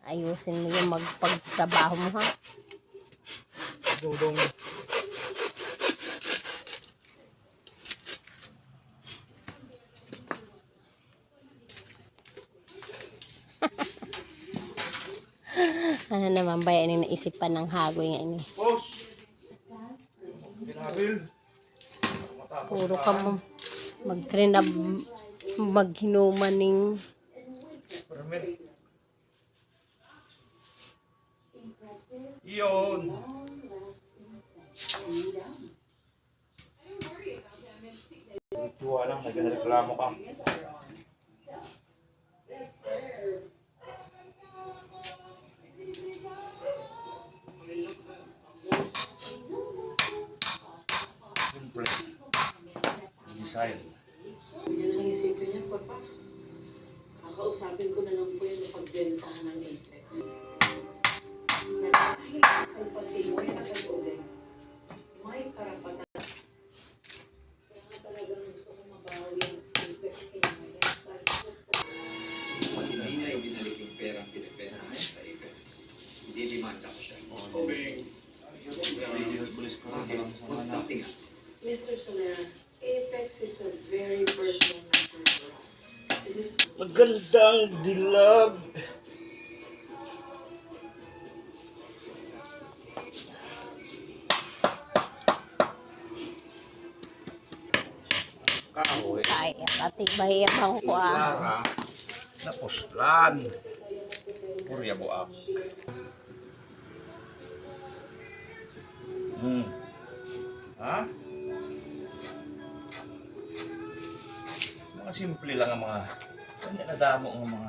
Ayusin mo yung magpagtrabaho mo, ha? Dudong. Ano naman ba yan yung naisipan ng hagoy nga ini? Boss! Ginabil. Puro ka mo mag-train na maghinuman ng Permit. Yun. Tuwa lang, nagreklamo ka. Siyempre, design. Yan ang isipin niya, Papa. Kakausapin ko na lang po yung pagbentahan ng Apex. Dahil sa pasimoy na pag-uling, may karapatan. Kaya nga talagang gusto ko mabawi yung Apex kaya ngayon. Hindi na ibinalik yung perang pinipena namin sa Apex. Hindi demanda ko siya. What's stopping us? Mr. Soler, Apex is a very personal matter for us. This is Magandang dilag. Kahoy. ay pati bahiyabang ko Clara. Napuslan. Purya buak. Ha? Mga simple lang ang mga. Kanya nadamo ang mga